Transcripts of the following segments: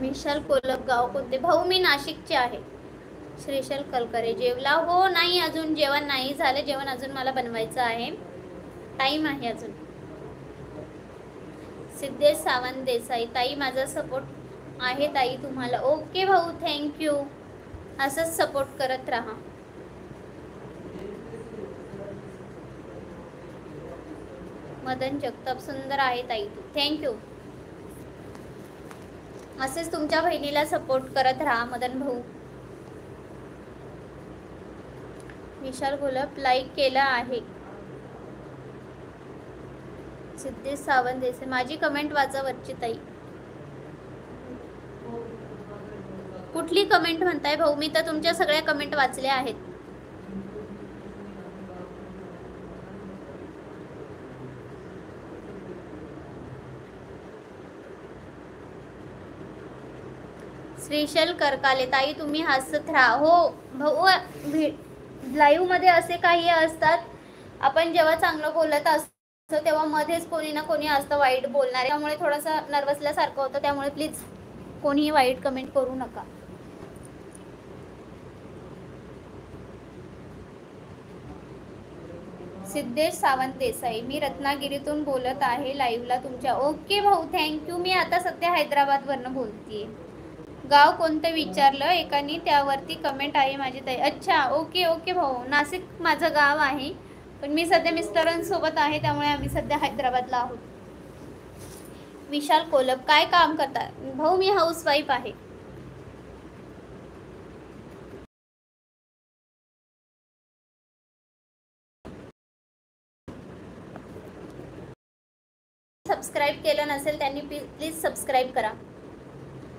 विशाल कोलप, गाव कोणते? भाऊ मी नाशिकचे आहे. श्रीशल कलकरे, जेवला? हो नाही, अजून जेवण नाही झालं. जेवण अजून मला बनवायचं आहे, टाइम आहे अजून. सिद्धेश सावंत देसाई, ताई माझा सपोर्ट आहे ताई तुम्हाला. ओके भाऊ, थँक्यू. असंच सपोर्ट करत राहा. मदन जगताप, सुंदर आहे ताई तू. थँक्यू. असेच तुमच्या बहिणीला सपोर्ट करत राहा मदन भाऊ. विशाल गुलाब, लाईक केला आहे. सिद्धेश सावंत देसाई, माझी कमेंट वाचा वरची ताई. कुठली कमेंट म्हणताय भाऊ? मी तर तुमच्या सगळ्या कमेंट वाचल्या आहेत. श्रीशल करकाले, ताई तुम्ही हसत राहा. हो भाऊ, लाईव्ह मध्ये असे काही असतात, आपण जेव्हा चांगलं बोलत असतो तेव्हा मध्येच कोणी ना कोणी असतं वाईट बोलणारे, त्यामुळे थोडंसं नर्वसल्यासारखं होतं. त्यामुळे प्लीज कोणीही वाईट कमेंट करू नका. सिद्धेश सावंत देसाई, मी रत्नागिरीतून बोलत आहे लाईव्हला तुमच्या. ओके भाऊ, थँक्यू. मी आता सध्या हैदराबादवरनं बोलतीये. गाव कोणतं विचारलं एकाने, त्यावरती कमेंट आहे माझी ताई. अच्छा, ओके ओके भाऊ, नाशिक माझं गाव आहे, पण मी सध्या मिस्टरांसोबत आहे, त्यामुळे आम्ही सध्या हैदराबादला आहोत. विशाल कोलप, काय काम करता भाऊ? मी हाऊसवाईफ आहे. सबस्क्राईब केलं नसेल त्यांनी प्लीज सबस्क्राईब करा.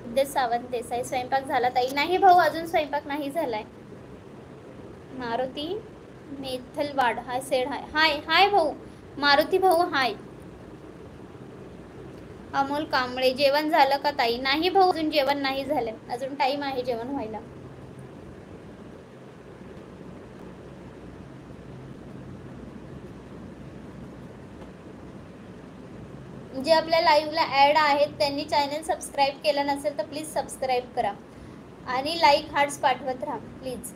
सिद्धेश सावंत देसाई, स्वयंपाक झाला ताई? नाही भाऊ, अजून स्वयंपाक नाही झालाय. मारुती मेथलवाड, हाय सेड, हाय हाय हाय भाऊ. मारुती भाऊ हाय. अमोल कांबळे, जेवण झालं का ताई? नाही भाऊ, अजून जेवण नाही झालं, अजून टाइम आहे जेवण व्हायला. जे आपल्या लाईव्हला ऍड आहेत त्यांनी चॅनल सबस्क्राईब केलं नसेल तर प्लीज सबस्क्राईब करा आणि लाईक हार्ट्स पाठवत राहा. प्लीज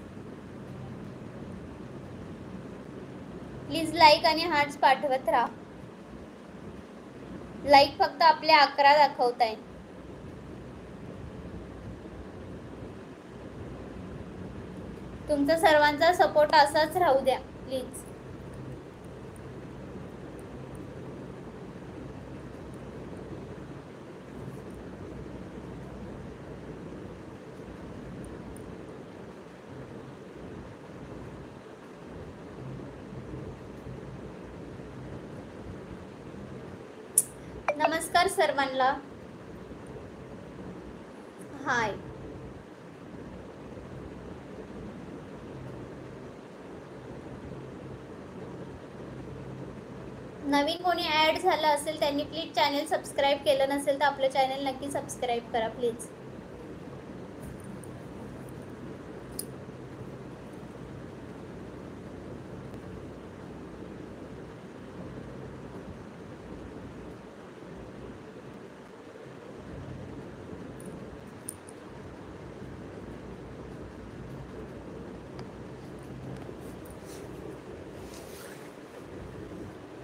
प्लीज लाईक आणि हार्ट्स पाठवत राहा. लाईक फक्त आपले 11 दाखवत आहे. तुमचा सर्वांचा सपोर्ट असाच राहू द्या प्लीज. नमस्कार सर्वांना. हाय. नवीन कोणी ऍड झालं असेल त्यांनी प्लीज चॅनल सबस्क्राईब केलं नसेल तर आपलं चॅनल नक्की सबस्क्राईब करा प्लीज.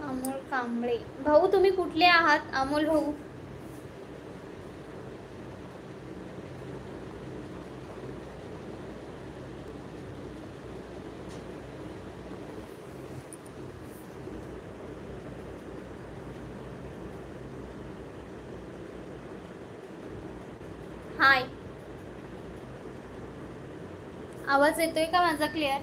अमोल कांबळे भाऊ, तुम्ही कुठले आहात अमोल भाऊ? हाय. आवाज येतोय का माझा क्लिअर?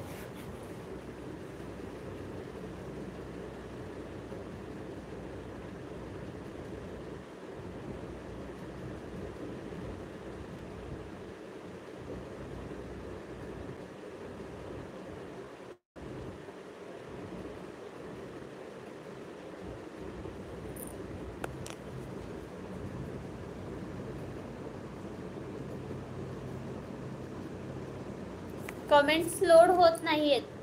कमेंट्स लोड होत नाहीयेत.